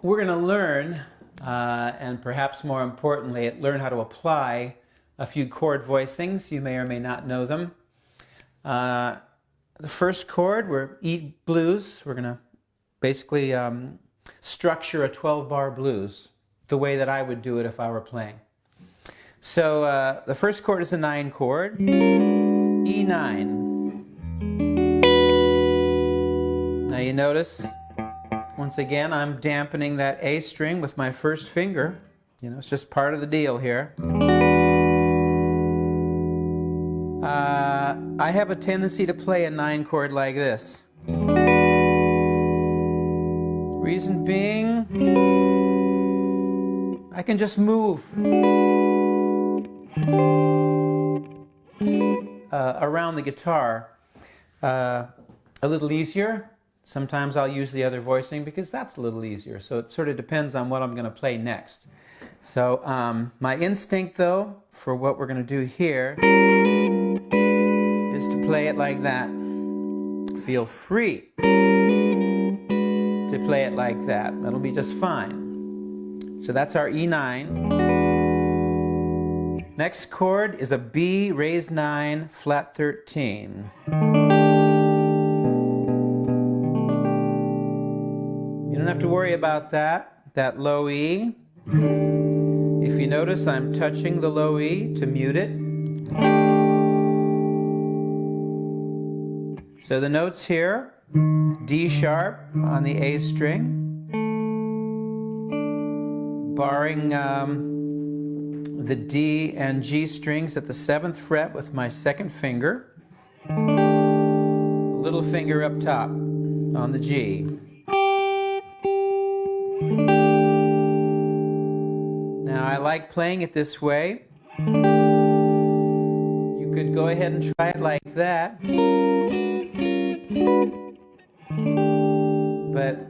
we're going to learn, and perhaps more importantly, learn how to apply a few chord voicings. You may or may not know them. The first chord, we're E blues. We're going to basically structure a 12-bar blues the way that I would do it if I were playing. So the first chord is a 9 chord, E9. Now you notice, once again, I'm dampening that A string with my first finger. You know, it's just part of the deal here. I have a tendency to play a 9 chord like this. Reason being, I can just move around the guitar a little easier. Sometimes I'll use the other voicing because that's a little easier. So it sort of depends on what I'm going to play next. So my instinct, though, for what we're going to do here is to play it like that. Feel free to play it like that. That'll be just fine. So that's our E9. Next chord is a B raised 9 flat 13. You don't have to worry about that low E. If you notice, I'm touching the low E to mute it. So the notes here, D sharp on the A string, barring the D and G strings at the 7th fret with my second finger, little finger up top on the G. Now I like playing it this way. You could go ahead and try it like that. But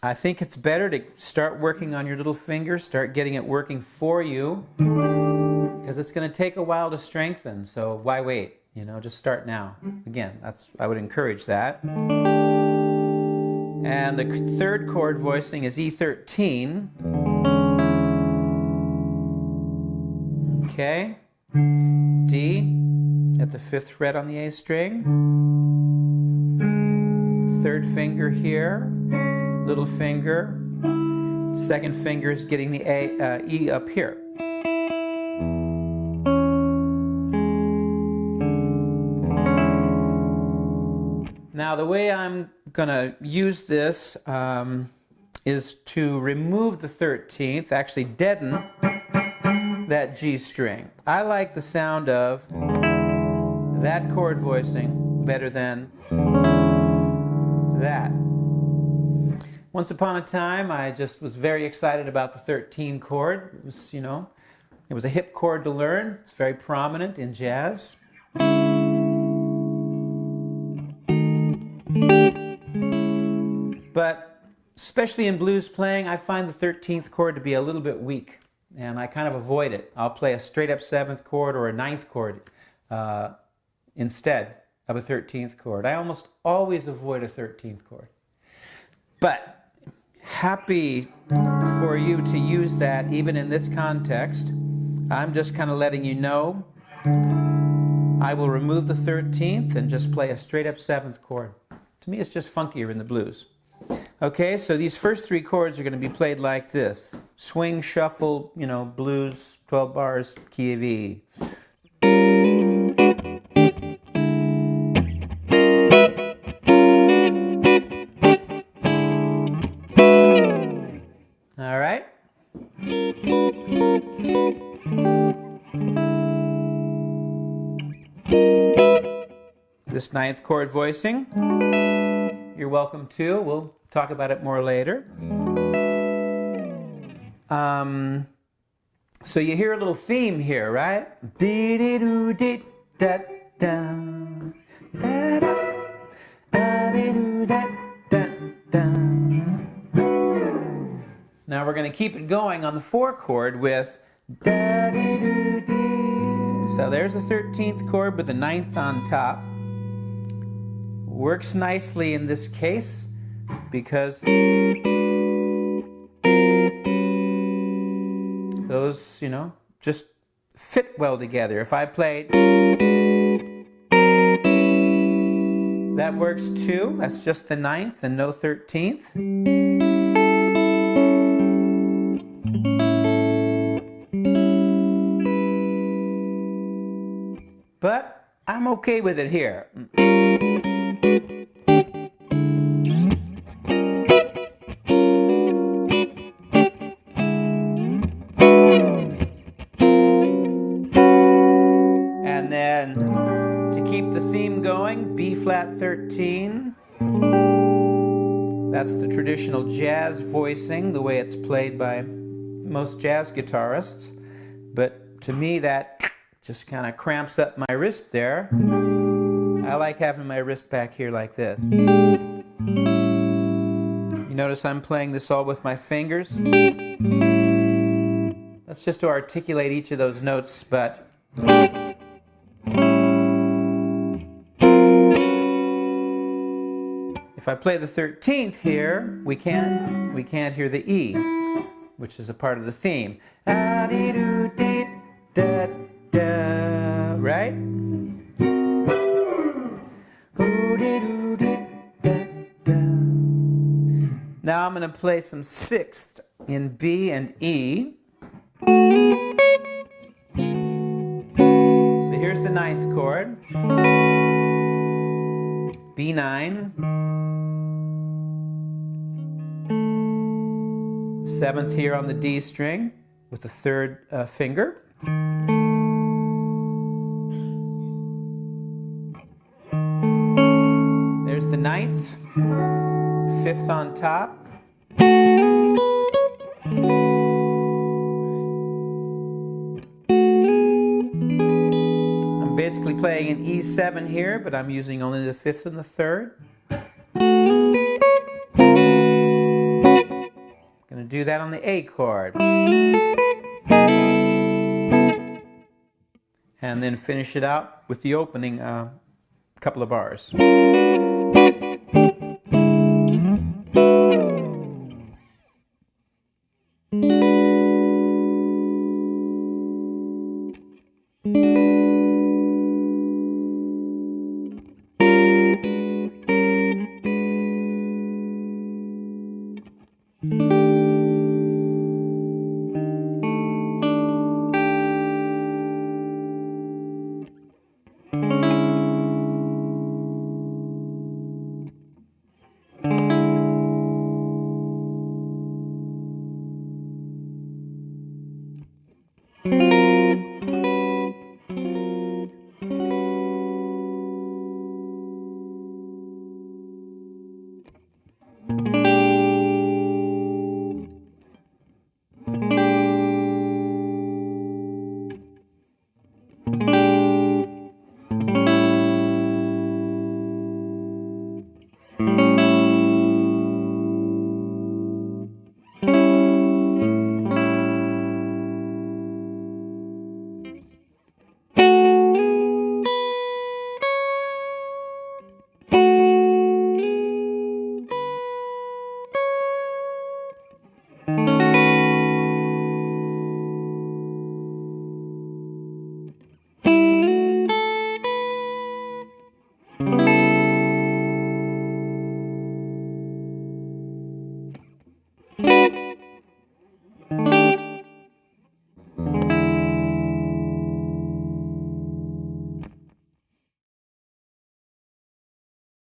I think it's better to start working on your little finger, start getting it working for you, because it's going to take a while to strengthen, so why wait? You know, just start now. Again, I would encourage that. And the third chord voicing is E13. Okay, D at the 5th fret on the A string, 3rd finger here, little finger, 2nd finger is getting the E up here. Now the way I'm going to use this is to remove the 13th, actually deaden that G string. I like the sound of that chord voicing better than that. Once upon a time, I just was very excited about the 13 chord. It was, you know, it was a hip chord to learn. It's very prominent in jazz. But especially in blues playing, I find the 13th chord to be a little bit weak, and I kind of avoid it. I'll play a straight up 7th chord or a 9th chord instead of a 13th chord. I almost always avoid a 13th chord. But happy for you to use that even in this context. I'm just kind of letting you know I will remove the 13th and just play a straight up 7th chord. To me, it's just funkier in the blues. Okay, so these first 3 chords are going to be played like this. Swing, shuffle, you know, blues, 12 bars, key of E. All right. This 9th chord voicing, you're welcome to. We'll talk about it more later. So you hear a little theme here, right? Dee-dee-doo-dee-da-da, da-da, da-dee-doo-da-da-da. Now we're going to keep it going on the 4 chord with da-dee-doo-dee. So there's the 13th chord with the 9th on top. Works nicely in this case because those, just fit well together. If I played, that works too. That's just the 9th and no 13th. But I'm okay with it here. And then to keep the theme going, B flat 13. That's the traditional jazz voicing, the way it's played by most jazz guitarists. But to me, that just kind of cramps up my wrist there. I like having my wrist back here like this. You notice I'm playing this all with my fingers. That's just to articulate each of those notes, but if I play the 13th here, we can't hear the E, which is a part of the theme. Right? Now I'm going to play some 6th in B and E. So here's the 9th chord. B9. 7th here on the D string with the 3rd finger. There's the 9th, 5th on top. I'm basically playing an E7 here, but I'm using only the 5th and the 3rd. Going to do that on the A chord. And then finish it out with the opening couple of bars.